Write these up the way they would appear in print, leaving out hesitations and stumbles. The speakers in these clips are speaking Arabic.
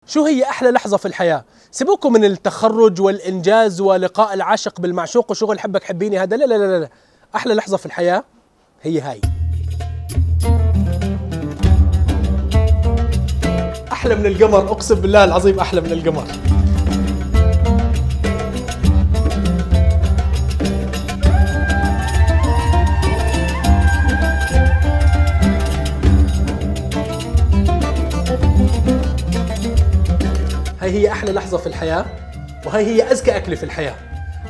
شو هي أحلى لحظة في الحياة؟ سيبوكم من التخرج والإنجاز ولقاء العاشق بالمعشوق وشغل حبك حبيني هذا، لا لا لا لا. أحلى لحظة في الحياة هي هاي. أحلى من القمر، أقسم بالله العظيم أحلى من القمر. هاي هي أحلى لحظة في الحياة، وهي هي أزكى أكلة في الحياة.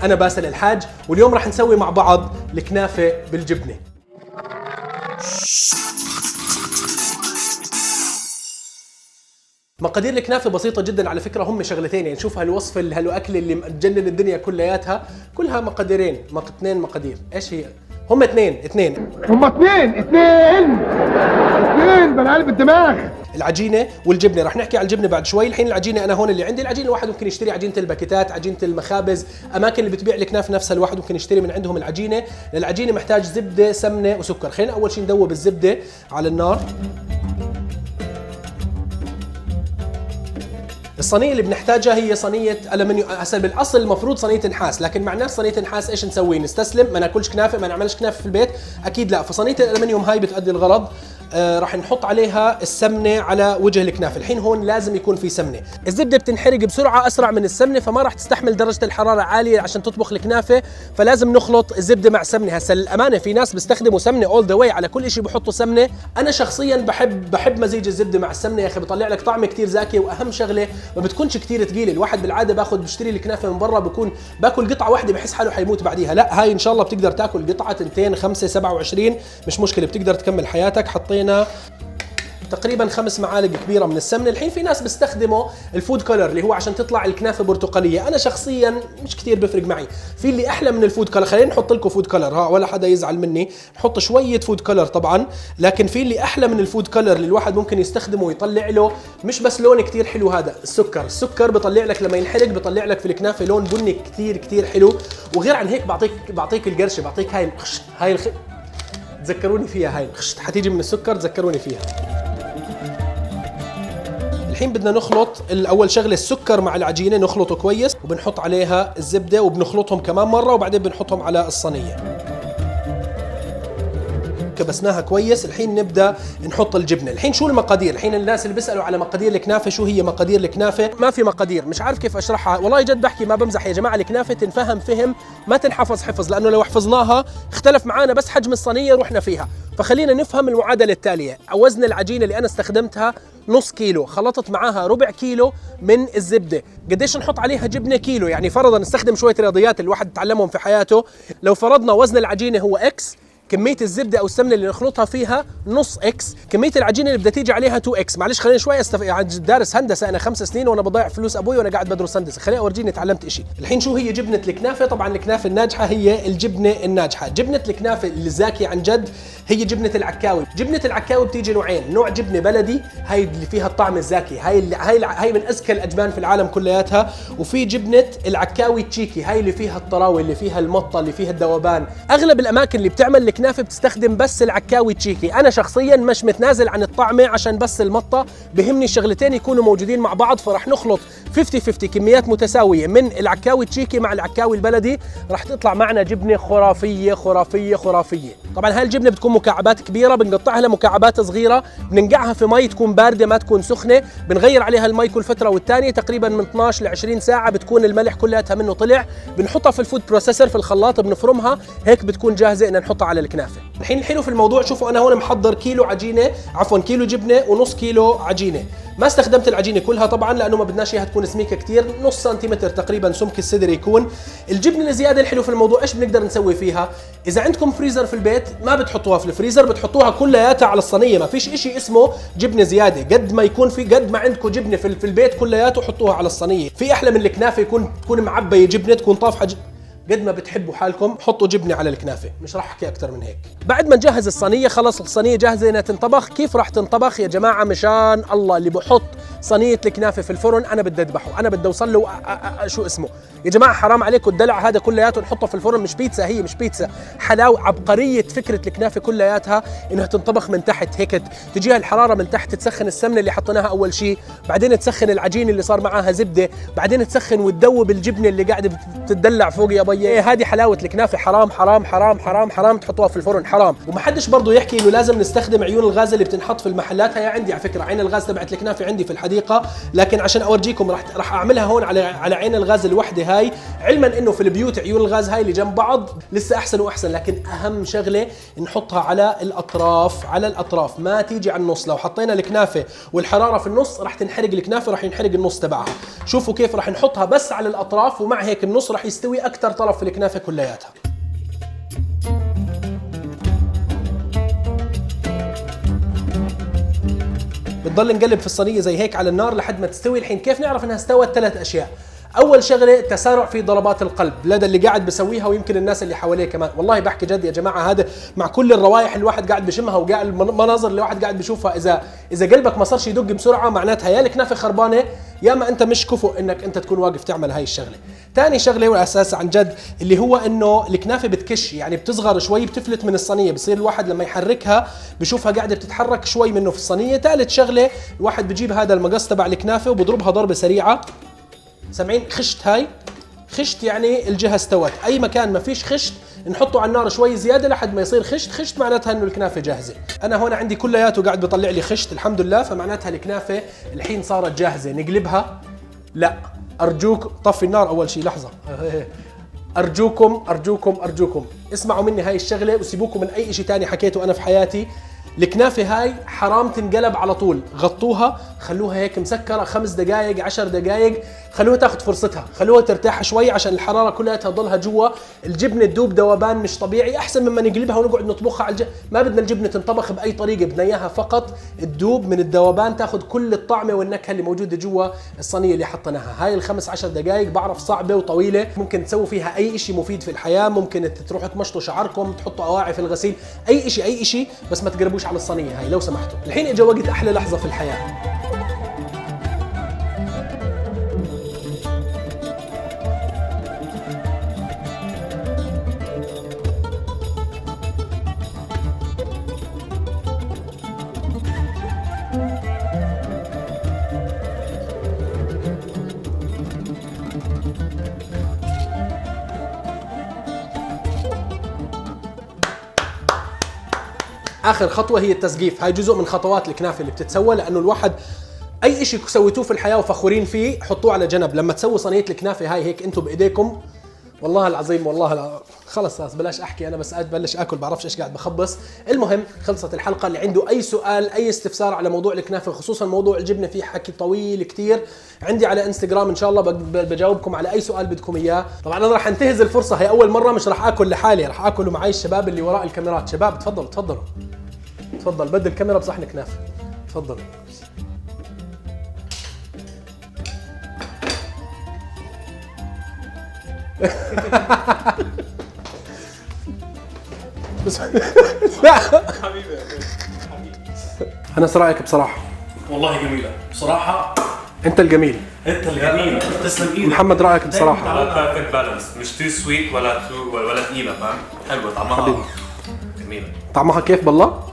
أنا باسل الحاج، واليوم رح نسوي مع بعض الكنافة بالجبنة. مقادير الكنافة بسيطة جدا على فكرة، هم شغلتين يعني. شوف هالوصفة هالأكل اللي متجنن الدنيا كلياتها، كلها مقاديرين، اثنين مقادير. ايش هي؟ هم اثنين بنقلب الدماغ. العجينة والجبنة. رح نحكي على الجبنة بعد شوي. الحين العجينة أنا هون اللي عندي. العجينة الواحد ممكن يشتري عجينة الباكيتات، عجينة المخابز، أماكن اللي بتبيع الكنافة نفسها الواحد ممكن يشتري من عندهم العجينة. للعجينة محتاج زبدة، سمنة وسكر. خلينا أول شيء ندوب الزبدة على النار. الصينية اللي بنحتاجها هي صينية ألمنيوم. هسه بالأصل المفروض صينية نحاس، لكن مع ناس صينية نحاس ايش نسوي؟ نستسلم؟ ما ناكلش كنافة؟ ما نعملش كنافة في البيت؟ أكيد لا. فصينية الألمنيوم هاي بتأدي الغرض. راح نحط عليها السمنة على وجه الكنافة. الحين هون لازم يكون في سمنة. الزبدة بتنحرق بسرعة أسرع من السمنة، فما راح تستحمل درجة الحرارة عالية عشان تطبخ الكنافة، فلازم نخلط الزبدة مع سمنة. هسه للأمانة في ناس بيستخدموا سمنة اول ذا واي، على كل شيء بحطوا سمنة. أنا شخصيا بحب مزيج الزبدة مع السمنة يا أخي، بيطلع لك طعم كتير زاكي، وأهم شغلة ما بتكونش كتير ثقيلة. الواحد بالعادة بشتري الكنافة من برا باكل قطعة واحدة بحس حاله حيموت بعديها. لا، هاي إن شاء الله بتقدر تاكل قطعة 2 5 27 مش مشكلة، بتقدر تكمل حياتك. حطينا تقريبا 5 معالق كبيره من السمنه. الحين في ناس بيستخدموا الفود كولر اللي هو عشان تطلع الكنافه برتقاليه. انا شخصيا مش كثير بفرق معي. في اللي احلى من الفود كولر. خلينا نحط لكم فود كولر، ها ولا حدا يزعل مني. نحط شويه فود كولر طبعا، لكن في اللي احلى من الفود كولر اللي الواحد ممكن يستخدمه ويطلع له مش بس لون كثير حلو. هذا السكر بيطلع لك لما ينحرق بيطلع لك في الكنافه لون بني كثير حلو. وغير عن هيك بعطيك القرشه، بعطيك هاي تذكروني فيها. هاي حتيجي من السكر، تذكروني فيها. الحين بدنا نخلط الأول شغلة السكر مع العجينة، نخلطه كويس، وبنحط عليها الزبدة وبنخلطهم كمان مرة، وبعدين بنحطهم على الصينية. كبسناها كويس. الحين نبدأ نحط الجبنة. الحين شو المقادير؟ الحين الناس اللي بيسألوا على مقادير الكنافة، شو هي مقادير الكنافة؟ ما في مقادير، مش عارف كيف أشرحها والله، جد بحكي ما بمزح يا جماعة. الكنافة تنفهم فهم، ما تنحفظ حفظ، لأنه لو حفظناها اختلف معانا بس حجم الصينية رحنا فيها. فخلينا نفهم المعادلة التالية. وزن العجينة اللي أنا استخدمتها نص كيلو، خلطت معاها ربع كيلو من الزبدة. قديش نحط عليها جبنة؟ كيلو. يعني فرضا نستخدم شوية رياضيات الواحد تعلمهم في حياته. لو فرضنا وزن العجينة هو اكس، كمية الزبدة أو السمنة اللي نخلطها فيها نص إكس، كمية العجينة اللي بدها تيجي عليها 2 إكس. معلش خليني شوي يعني دارس هندسة أنا 5 سنين وأنا بضيع فلوس أبوي وأنا قاعد بدرس هندسة. خليني أورجيني تعلمت إشي. الحين شو هي جبنة الكنافة؟ طبعا الكنافة الناجحة هي الجبنة الناجحة. جبنة الكنافة اللي زاكي عن جد هي جبنة العكاوي. جبنة العكاوي بتيجي نوعين، نوع جبنة بلدي هاي اللي فيها الطعم الزاكي، هاي من أزكى الأجبان في العالم كلياتها. وفي جبنة العكاوي تشيكي، هاي اللي فيها الطراوة، اللي فيها المطة، اللي فيها الذوبان. أغلب الأماكن اللي بتعمل الكنافة بتستخدم بس العكاوي تشيكي. انا شخصيا مش متنازل عن الطعمه عشان بس المطه، بهمني الشغلتين يكونوا موجودين مع بعض. فرح نخلط 50-50 كميات متساويه من العكاوي تشيكي مع العكاوي البلدي، رح تطلع معنا جبنه خرافيه خرافيه خرافيه. طبعا هاي الجبنه بتكون مكعبات كبيره، بنقطعها لمكعبات صغيره، بننقعها في مي تكون بارده ما تكون سخنه، بنغير عليها المي كل فتره والتانيه، تقريبا من 12 ل 20 ساعه بتكون الملح كلها منه طلع. بنحطها في الفود بروسيسور في الخلاط، بنفرمها هيك بتكون جاهزه ان نحطها على الكنافه. الحين الحلو في الموضوع، شوفوا انا هون محضر كيلو عجينه، عفوا كيلو جبنه ونص كيلو عجينه. ما استخدمت العجينه كلها طبعا لانه ما بدناش اياها تكون سميكه كثير، نص سنتيمتر تقريبا سمك الصدر يكون. الجبنه الزياده الحلو في الموضوع ايش بنقدر نسوي فيها؟ اذا عندكم فريزر في البيت ما بتحطوها في الفريزر، بتحطوها كلياتها على الصينيه. ما فيش اشي اسمه جبنه زياده، قد ما يكون في قد ما عندكم جبنه في البيت كلياته حطوها على الصينيه. في احلى من الكنافه تكون معبيه جبنه، تكون طافحه قد ما بتحبوا حالكم حطوا جبنه على الكنافه. مش راح احكي اكثر من هيك. بعد ما نجهز الصينيه، خلص الصينيه جاهزه انها تنطبخ. كيف راح تنطبخ يا جماعه؟ مشان الله اللي بحط صينيه الكنافه في الفرن انا بدي اذبحه، انا بدي اوصل له شو اسمه يا جماعه، حرام عليكم الدلع هذا كلياته نحطه في الفرن. مش بيتزا، هي مش بيتزا، حلاوه عبقريه فكره الكنافه كلياتها انها تنطبخ من تحت هيك، تجيها الحراره من تحت، تسخن السمنه اللي حطيناها اول شيء، بعدين تسخن العجين اللي صار معاها زبده، بعدين تسخن وتذوب الجبنه اللي قاعده بتدلع فوق يا بيي. هذه حلاوه الكنافه. حرام حرام حرام حرام حرام تحطوها في الفرن، حرام. ومحدش برضه يحكي انه لازم نستخدم عيون الغاز اللي بتنحط في المحلات. هي عندي على فكره عين الغاز تبعت الكنافه عندي في الحديقه، لكن عشان اورجيكم راح اعملها هون على عين الغاز الوحده هاي، علما انه في البيوت عيون الغاز هاي اللي جنب بعض لسه احسن واحسن، لكن اهم شغله نحطها على الاطراف، على الاطراف ما تيجي على النص. لو حطينا الكنافه والحراره في النص راح تنحرق الكنافه، راح ينحرق النص تبعها. شوفوا كيف راح نحطها بس على الاطراف، ومع هيك النص راح يستوي اكثر طرف في الكنافه كلياتها. بتضل نقلب في الصينيه زي هيك على النار لحد ما تستوي. الحين كيف نعرف انها استوت؟ 3 اشياء. اول شغله تسارع في ضربات القلب لدى اللي قاعد بسويها، ويمكن الناس اللي حواليه كمان. والله بحكي جد يا جماعه، هذا مع كل الروائح اللي الواحد قاعد بشمها وقاعد المناظر اللي الواحد قاعد بشوفها، اذا قلبك ما صارش يدق بسرعه معناتها يا الكنافه خربانه يا ما انت مش كفؤ انك انت تكون واقف تعمل هاي الشغله. ثاني شغله والاساس عن جد اللي هو انه الكنافه بتكش، يعني بتصغر شوي، بتفلت من الصينيه، بصير الواحد لما يحركها بشوفها قاعده بتتحرك شوي منه في الصينيه. ثالث شغله الواحد بجيب هذا المقص تبع الكنافه وبضربها ضربه سريعه. سامعين خشت؟ هاي خشت يعني الجهه استوت. اي مكان ما فيش خشت نحطه على النار شوي زياده لحد ما يصير خشت. خشت معناتها انه الكنافه جاهزه. انا هون عندي كلياته قاعد بيطلع لي خشت الحمد لله، فمعناتها الكنافه الحين صارت جاهزه. نقلبها؟ لا، ارجوك طفي النار اول شيء. لحظه، ارجوكم ارجوكم ارجوكم اسمعوا مني هاي الشغله وسيبوكم من اي شيء ثاني حكيته انا في حياتي. الكنافه هاي حرام تنقلب على طول، غطوها، خلوها هيك مسكره 5 دقائق 10 دقائق، خلوها تاخذ فرصتها، خلوها ترتاح شوي عشان الحراره كلها تضلها جوا، الجبنه تذوب ذوبان مش طبيعي، احسن مما نقلبها ونقعد نطبخها على ما بدنا الجبنه تنطبخ باي طريقه، بدنا اياها فقط تذوب من الذوبان، تاخذ كل الطعمه والنكهه اللي موجوده جوا الصينيه اللي حطيناها. هاي ال5 10 دقائق بعرف صعبه وطويله، ممكن تسووا فيها اي شيء مفيد في الحياه، ممكن تروحوا تمشطوا شعركم، تحطوا اواعي في الغسيل، اي شيء اي شيء، بس ما تقربوش على الصينيه هاي لو سمحتوا. الحين اجى وقت احلى لحظه في الحياه. اخر خطوه هي التسقيف. هاي جزء من خطوات الكنافه اللي بتتسوى، لانه الواحد اي شيء سويتوه في الحياه وفخورين فيه حطوه على جنب. لما تسووا صينيه الكنافه هاي هيك انتم بايديكم، والله العظيم والله خلص بلاش احكي، انا بس ابلش اكل بعرفش ايش قاعد بخبص. المهم خلصت الحلقه. اللي عنده اي سؤال اي استفسار على موضوع الكنافه خصوصا موضوع الجبنه، في حكي طويل كتير عندي على انستغرام، ان شاء الله بجاوبكم على اي سؤال بدكم اياه. طبعا انا راح انتهز الفرصه، هي اول مره مش راح اكل لحالي، راح اكل معي الشباب اللي وراء الكاميرات. شباب تفضلوا تفضلوا تفضل، بدل الكاميرا بصحن كنافه، تفضلوا. بس لا حبيبي انا رايك بصراحه؟ والله جميله بصراحه. انت الجميل، انت الجميل، تسلم ايدك. محمد رايك بصراحه؟ على بيرفكت بالانس، مش تو سويت ولا ثقيله، فاهم؟ حلوه طعمها جميله. طعمها كيف بالله؟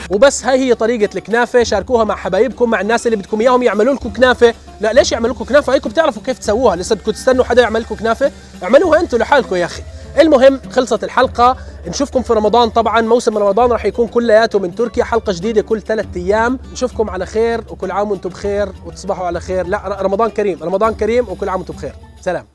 وبس هاي هي طريقة الكنافة. شاركوها مع حبايبكم، مع الناس اللي بدكم اياهم يعملوا لكم كنافة. لا ليش يعملوا لكم كنافة؟ هيكم بتعرفوا كيف تسووها، لسه بدكم تستنوا حدا يعمل لكم كنافة؟ اعملوها انتم لحالكم يا اخي. المهم خلصت الحلقة، نشوفكم في رمضان. طبعا موسم رمضان راح يكون كلياته من تركيا، حلقة جديدة كل 3 ايام. نشوفكم على خير وكل عام وانتم بخير وتصبحوا على خير. لا رمضان كريم، رمضان كريم وكل عام وانتم بخير. سلام.